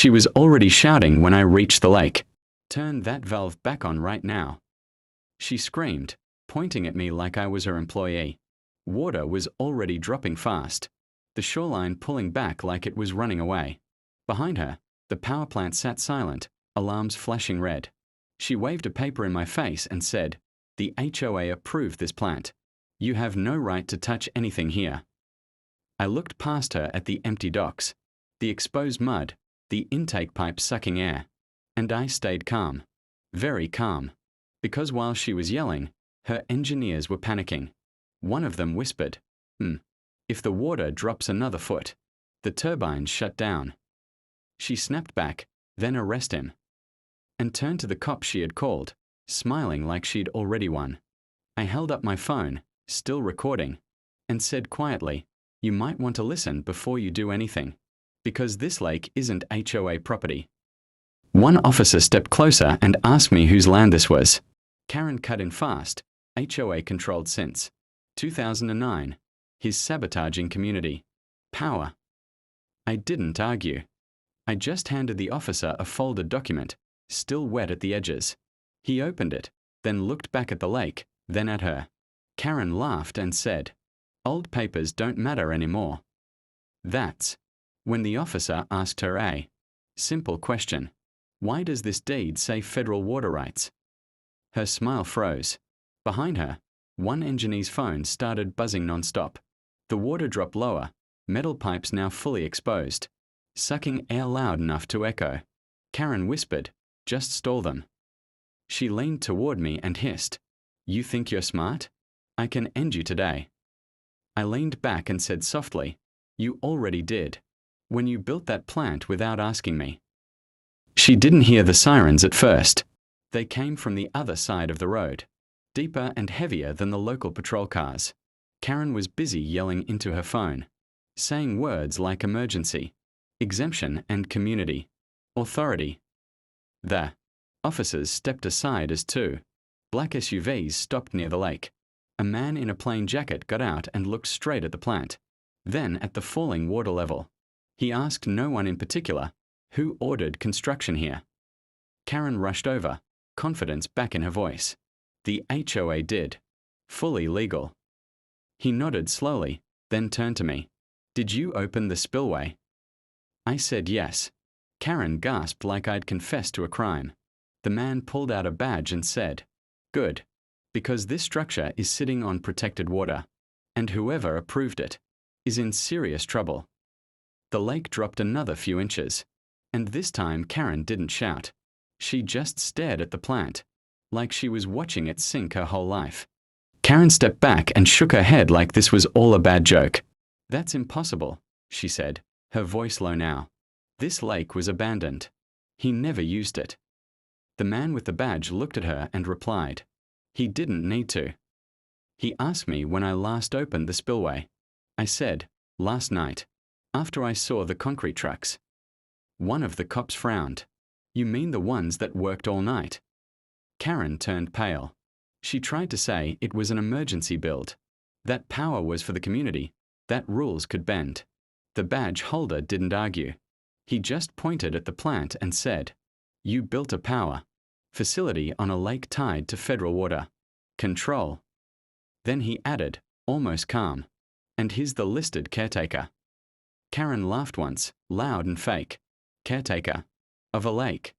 She was already shouting when I reached the lake. "Turn that valve back on right now." She screamed, pointing at me like I was her employee. Water was already dropping fast, the shoreline pulling back like it was running away. Behind her, the power plant sat silent, alarms flashing red. She waved a paper in my face and said, "The HOA approved this plant. You have no right to touch anything here." I looked past her at the empty docks, the exposed mud, the intake pipe sucking air, and I stayed calm, very calm, because while she was yelling, her engineers were panicking. One of them whispered, If the water drops another foot, the turbines shut down." She snapped back, "Then arrest him," and turned to the cop she had called, smiling like she'd already won. I held up my phone, still recording, and said quietly, "You might want to listen before you do anything, because this lake isn't HOA property." One officer stepped closer and asked me whose land this was. Karen cut in fast, "HOA controlled since 2009. His sabotaging community. Power." I didn't argue. I just handed the officer a folded document, still wet at the edges. He opened it, then looked back at the lake, then at her. Karen laughed and said, "Old papers don't matter anymore." That's when the officer asked her a simple question. "Why does this deed say federal water rights?" Her smile froze. Behind her, one engineer's phone started buzzing non-stop. The water dropped lower, metal pipes now fully exposed, sucking air loud enough to echo. Karen whispered, "Just stall them." She leaned toward me and hissed, "You think you're smart? I can end you today." I leaned back and said softly, "You already did, when you built that plant without asking me." She didn't hear the sirens at first. They came from the other side of the road, deeper and heavier than the local patrol cars. Karen was busy yelling into her phone, saying words like emergency, exemption and community, authority. The officers stepped aside as two black SUVs stopped near the lake. A man in a plain jacket got out and looked straight at the plant, then at the falling water level. He asked no one in particular, "Who ordered construction here?" Karen rushed over, confidence back in her voice. "The HOA did. Fully legal." He nodded slowly, then turned to me. "Did you open the spillway?" I said yes. Karen gasped like I'd confessed to a crime. The man pulled out a badge and said, "Good, because this structure is sitting on protected water, and whoever approved it is in serious trouble." The lake dropped another few inches, and this time Karen didn't shout. She just stared at the plant, like she was watching it sink her whole life. Karen stepped back and shook her head like this was all a bad joke. "That's impossible," she said, her voice low now. "This lake was abandoned. He never used it." The man with the badge looked at her and replied, "He didn't need to." He asked me when I last opened the spillway. I said, "Last night, after I saw the concrete trucks." One of the cops frowned. "You mean the ones that worked all night?" Karen turned pale. She tried to say it was an emergency build, that power was for the community, that rules could bend. The badge holder didn't argue. He just pointed at the plant and said, "You built a power facility on a lake tied to federal water. Control." Then he added, almost calm, "And he's the listed caretaker." Karen laughed once, loud and fake. "Caretaker of a lake."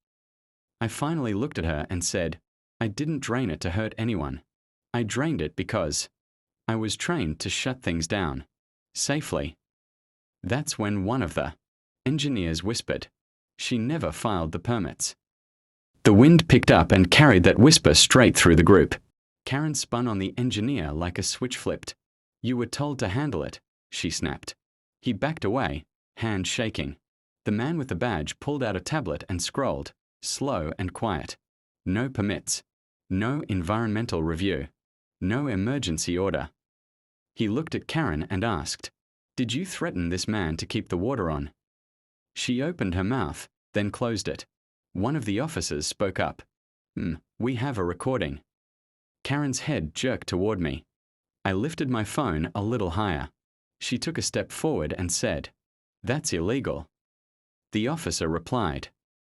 I finally looked at her and said, "I didn't drain it to hurt anyone. I drained it because I was trained to shut things down. Safely." That's when one of the engineers whispered. She never filed the permits. The wind picked up and carried that whisper straight through the group. Karen spun on the engineer like a switch flipped. "You were told to handle it," she snapped. He backed away, hand shaking. The man with the badge pulled out a tablet and scrolled, slow and quiet. No permits. No environmental review. No emergency order. He looked at Karen and asked, "Did you threaten this man to keep the water on?" She opened her mouth, then closed it. One of the officers spoke up. We have a recording." Karen's head jerked toward me. I lifted my phone a little higher. She took a step forward and said, "That's illegal." The officer replied,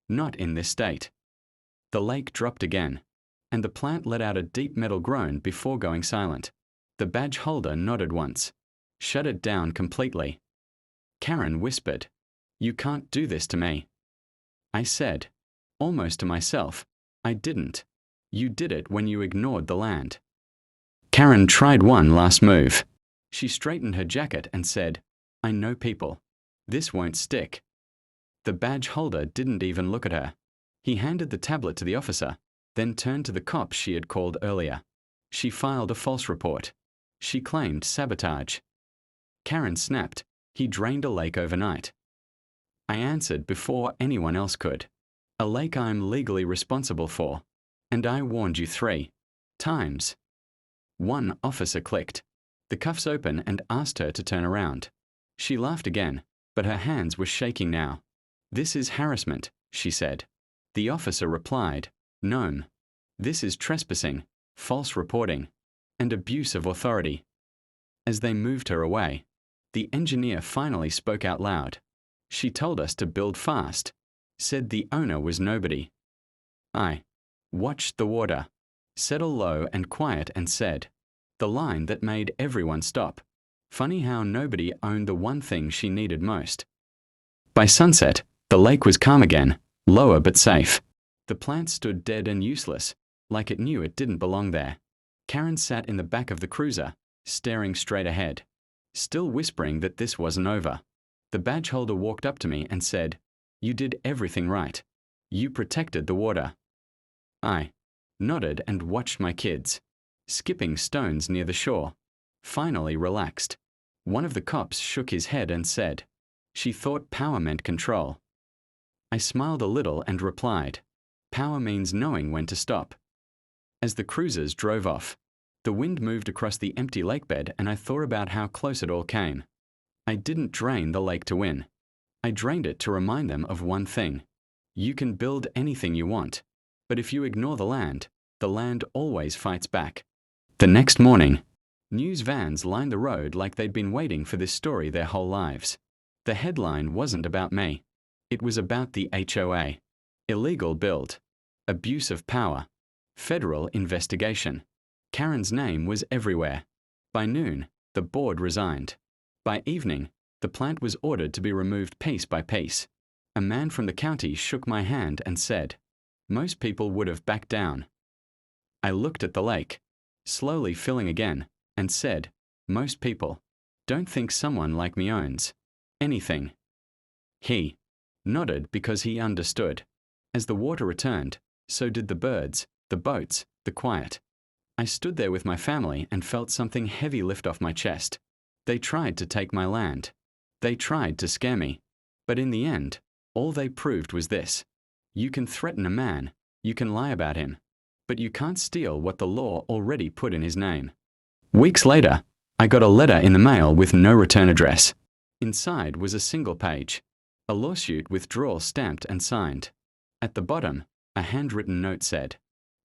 "Not in this state." The lake dropped again, and the plant let out a deep metal groan before going silent. The badge holder nodded once. "Shut it down completely." Karen whispered, "You can't do this to me." I said, almost to myself, "I didn't. You did it when you ignored the land." Karen tried one last move. She straightened her jacket and said, "I know people. This won't stick." The badge holder didn't even look at her. He handed the tablet to the officer, then turned to the cops she had called earlier. She filed a false report. She claimed sabotage. Karen snapped, "He drained a lake overnight." I answered before anyone else could. "A lake I'm legally responsible for. And I warned you 3 times." One officer clicked. The cuffs open and asked her to turn around. She laughed again, but her hands were shaking now. "This is harassment," she said. The officer replied, "No. This is trespassing, false reporting, and abuse of authority." As they moved her away, the engineer finally spoke out loud. "She told us to build fast, said the owner was nobody." I watched the water settle low and quiet and said, the line that made everyone stop. Funny how nobody owned the one thing she needed most. By sunset, the lake was calm again, lower but safe. The plant stood dead and useless, like it knew it didn't belong there. Karen sat in the back of the cruiser, staring straight ahead, still whispering that this wasn't over. The badge holder walked up to me and said, "You did everything right. You protected the water." I nodded and watched my kids, skipping stones near the shore, finally relaxed. One of the cops shook his head and said, "She thought power meant control." I smiled a little and replied, "Power means knowing when to stop." As the cruisers drove off, the wind moved across the empty lakebed and I thought about how close it all came. I didn't drain the lake to win. I drained it to remind them of one thing. You can build anything you want, but if you ignore the land always fights back. The next morning, news vans lined the road like they'd been waiting for this story their whole lives. The headline wasn't about me. It was about the HOA. Illegal build. Abuse of power. Federal investigation. Karen's name was everywhere. By noon, the board resigned. By evening, the plant was ordered to be removed piece by piece. A man from the county shook my hand and said, "Most people would have backed down." I looked at the lake, slowly filling again, and said, "Most people don't think someone like me owns anything." He nodded because he understood. As the water returned, so did the birds, the boats, the quiet. I stood there with my family and felt something heavy lift off my chest. They tried to take my land. They tried to scare me. But in the end, all they proved was this. You can threaten a man, you can lie about him, but you can't steal what the law already put in his name. Weeks later, I got a letter in the mail with no return address. Inside was a single page, a lawsuit withdrawal stamped and signed. At the bottom, a handwritten note said,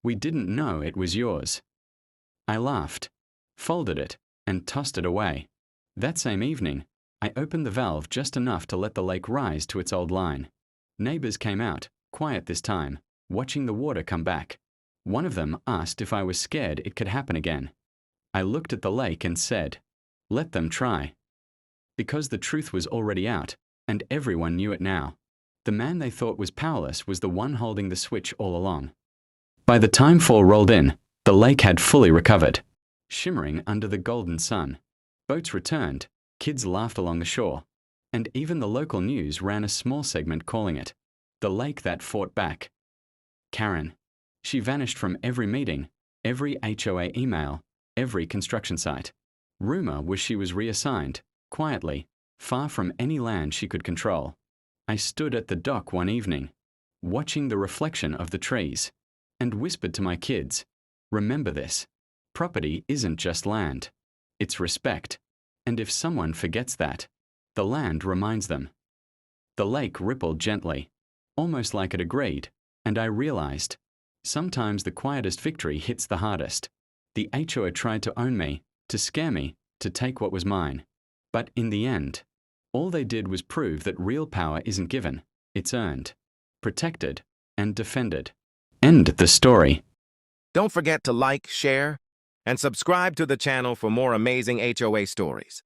"We didn't know it was yours." I laughed, folded it, and tossed it away. That same evening, I opened the valve just enough to let the lake rise to its old line. Neighbors came out, quiet this time, watching the water come back. One of them asked if I was scared it could happen again. I looked at the lake and said, "Let them try." Because the truth was already out, and everyone knew it now. The man they thought was powerless was the one holding the switch all along. By the time fall rolled in, the lake had fully recovered, shimmering under the golden sun. Boats returned, kids laughed along the shore, and even the local news ran a small segment calling it the lake that fought back. Karen. She vanished from every meeting, every HOA email, every construction site. Rumor was she was reassigned, quietly, far from any land she could control. I stood at the dock one evening, watching the reflection of the trees, and whispered to my kids, "Remember this. Property isn't just land. It's respect. And if someone forgets that, the land reminds them." The lake rippled gently, almost like it agreed, and I realized, sometimes the quietest victory hits the hardest. The HOA tried to own me, to scare me, to take what was mine. But in the end, all they did was prove that real power isn't given, It's earned, protected, and defended. End the story. Don't forget to like, share, and subscribe to the channel for more amazing HOA stories.